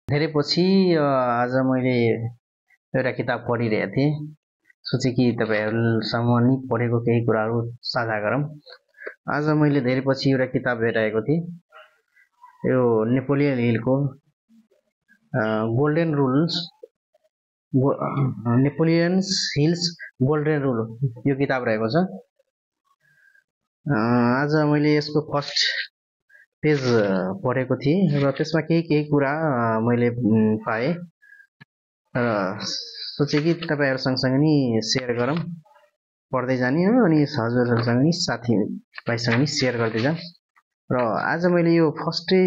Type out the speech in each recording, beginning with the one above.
धेरै पछि आज मैले एउटा किताब पढिरहेको थिएँ। सोचेँ कि तपाईहरुसँग नि पढेको केही कुराहरू साझा गरौँ। आज मैले धेरै पछि एउटा किताब भेटाएको थिएँ। यो नेपोलियन हिलको golden rules Napoleon hills golden rule यो किताब रहेको छ। आज मैले यसको फर्स्ट पेज पढेको थिएँ र त्यसमा केही कुरा मैले पाएँ र सोचेँ कि तपाईहरु सँगसँगै नि शेयर गरौँ, पढ्दै जाने हो अनि हजुरहरुसँग नि साथीभाइसँग नि शेयर गर्दै जाऊँ। र आज मैले यो फर्स्टै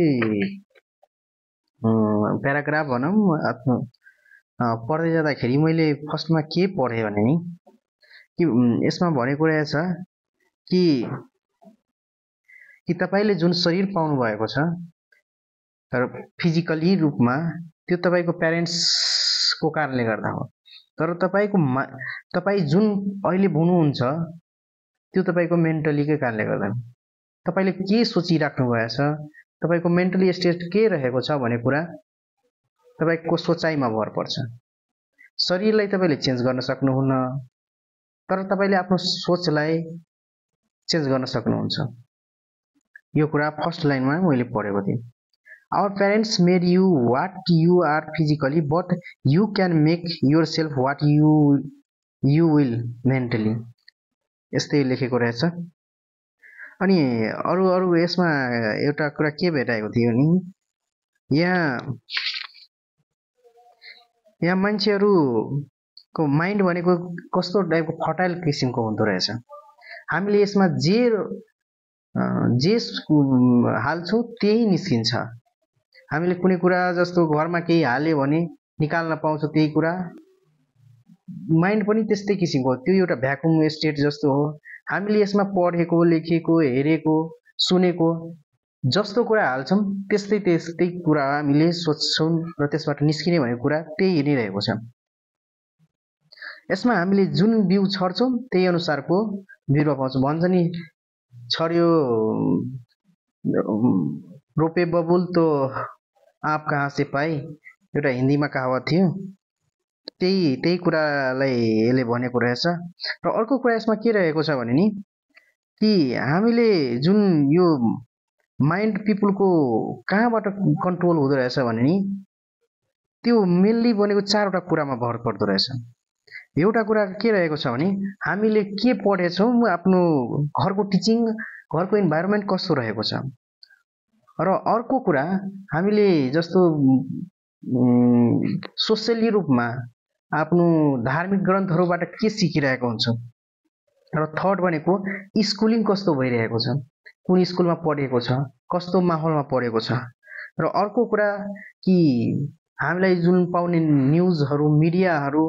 प्याराग्राफ भनौँ आफ्नो पढ्दै जाँदाखेरि मैले फर्स्टमा के पढेँ भने नि कि यसमा भनेको रहेछ कि तपाईले जुन शरीर पाउनु भएको छ तर फिजिकली रूपमा त्यो तपाईको प्यारेन्ट्सको कारणले गर्दा हो। तर तपाई जुन अहिले हुनुहुन्छ त्यो तपाईको मेन्टलीकै कारणले गर्दा हो। तपाईले के सोचिराख्नु भएछ, तपाईको मेन्टली स्टेट के रहेको छ भन्ने कुरा तपाईको सोचाइमा भर पर्छ। शरीरलाई तपाईले चेन्ज गर्न सक्नुहुन्न, तर तपाईले आफ्नो सोचलाई चेन्ज गर्न सक्नुहुन्छ। यो कुरा फर्स्ट लाइनमा मैले पढेको थिएँ। Our parents made you what you are physically, but you can make yourself what you will mentally. यस्तै लेखेको रहेछ। अनि अरु यसमा एउटा कुरा के भेटाएको थियो नि यहाँ मान्छेहरुको माइन्ड भनेको कस्तो टाइपको फर्टाइल किसिमको हुँदो रहेछ। हामीले यसमा जे हाल्छौं त्यही निस्किन्छ। हामीले कुनै कुरा जस्तो घरमा केही हाल्यो भने निकाल्न पाउँछौं त्यही कुरा। माइन्ड पनि त्यस्तै किसिमको हो, त्यो एउटा भ्याकुम स्टेट जस्तो हो। हामीले यसमा पढेको, लेखेको, हेरेको, सुनेको जस्तो कुरा हाल्छौं त्यस्तै कुरा हामीले सोच्छौं र त्यसबाट निस्किने भनेको कुरा त्यही नै रहेको छ। यसमा हामीले जुन बिउ छर्छौं त्यही अनुसारको बिरुवा पाउँछौं। भन्छ नि छर्यो रोपे बबुल तो आप कहाँ से पाई, एउटा हिन्दीमा कहावत थियो। त्यही कुरालाई यसले भनेको रहेछ। र अर्को कुरा यसमा के रहेको छ भने नि कि हामीले जुन यो माइन्ड पिपुलको कहाँबाट कन्ट्रोल हुँदो रहेछ भने नि त्यो मेनली बनेको चारवटा कुरामा भर पर्दो रहेछ। एउटा कुरा के रहेको छ भने हामीले के पढेछौं, आफ्नो घरको टिचिङ, घरको इन्भाइरोमेन्ट कस्तो रहेको छ। र अर्को कुरा हामीले जस्तो सोशली रूपमा आफ्नो धार्मिक ग्रन्थहरुबाट के सिकिरहेको हुन्छौं। र थर्ड भनेको स्कुलिङ कस्तो भइरहेको छ, कुन स्कुलमा पढेको छ, कस्तो माहौलमा पढेको छ। र अर्को कुरा कि हामीलाई जुन पाउने न्यूजहरु, मिडियाहरु,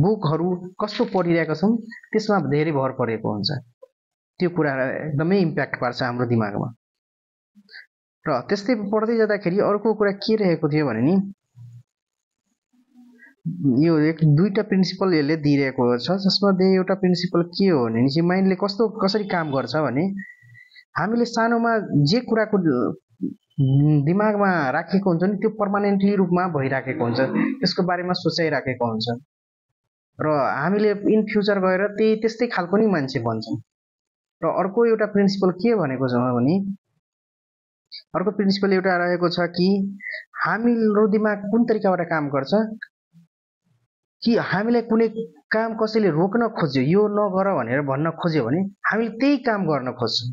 बुकहरु कस्तो पढिरहेका छौं त्यसमा धेरै भर परेको हुन्छ। त्यो कुरा एकदमै इम्प्याक्ट पार्छ हाम्रो दिमागमा। र त्यस्तै पढ्दै जाँदाखेरि अर्को कुरा के रहेको थियो भने नि यो दुईटा प्रिन्सिपल यसले दिइरहेको छ, जसमा एउटा प्रिन्सिपल के हो भने चाहिँ माइन्डले कसरी काम गर्छ भने हामीले सानोमा जे कुराको दिमागमा राखेको हुन्छ नि त्यो पर्मानेन्टली रूपमा भइराखेको हुन्छ, त्यसको बारेमा सोचाइराखेको हुन्छ। र हामीले इन फ्युचर गएर त्यस्तै खालको नि मान्छे बन्छौं। र अर्को एउटा प्रिन्सिपल के भनेको छ भने अर्को प्रिन्सिपल एउटा रहेको छ कि हाम्रो दिमाग कुन तरिकाबाट काम गर्छ कि हामीलाई कुनै काम कसैले रोक्न खोज्यो, यो नगर भनेर भन्न खोज्यो भने हामीले त्यही काम गर्न खोज्छौं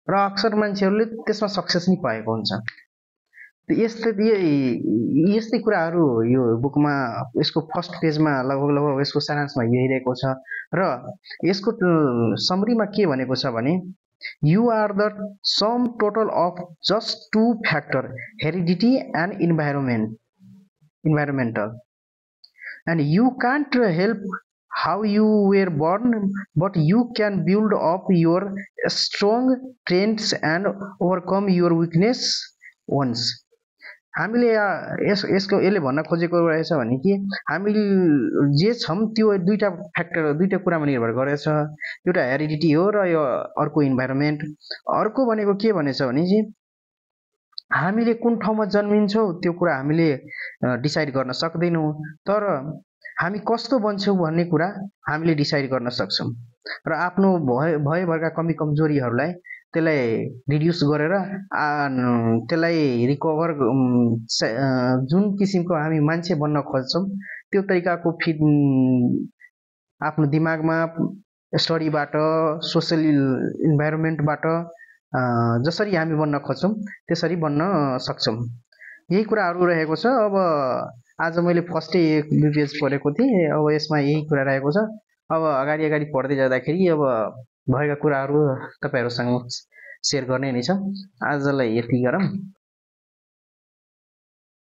र अक्सर मान्छेहरुले त्यसमा सक्सेस नि पाएको हुन्छ। यस्तै कुराहरु यो बुकमा यसको फर्स्ट पेजमा लगभग यसको सारांशमा यही रहेको छ। र यसको समरीमा के भनेको छ भने You are the sum total of just two factors, heredity and environmental. And you can't help how you were born, but you can build up your strong traits and overcome your weakness once. हामीले यसले भन्न खोजेको रहेछ भने कि हामी जे छौं त्यो दुईटा कुरामा निर्भर गरेछ। एउटा हेरिडिटी हो र यो अर्को इन्भाइरोमेन्ट। अर्को भनेको के भनेछ भने चाहिँ हामीले कुन ठाउँमा जन्मिन्छौँ त्यो कुरा हामीले डिसाइड गर्न सक्दैनौँ, तर हामी कस्तो बन्छौँ भन्ने कुरा हामीले डिसाइड गर्न सक्छौँ र आफ्नो भएभरका कमी कमजोरीहरूलाई त्यसलाई रिड्युस गरेर त्यसलाई रिकभर जुन किसिमको हामी मान्छे बन्न खोज्छौँ त्यो तरिकाको आफ्नो दिमागमा स्टडीबाट सोसल इन्भाइरोमेन्टबाट जसरी हामी बन्न खोज्छौँ त्यसरी बन्न सक्छौँ। यही कुराहरू रहेको छ। अब आज मैले फर्स्टै एक दुई पेज पढेको थिएँ, अब यसमा यही कुरा रहेको छ। अब अगाडि पढ्दै जाँदाखेरि अब भएका कुराहरू तपाईँहरूसँग सेयर गर्ने नै छ। आजलाई यति गरौँ।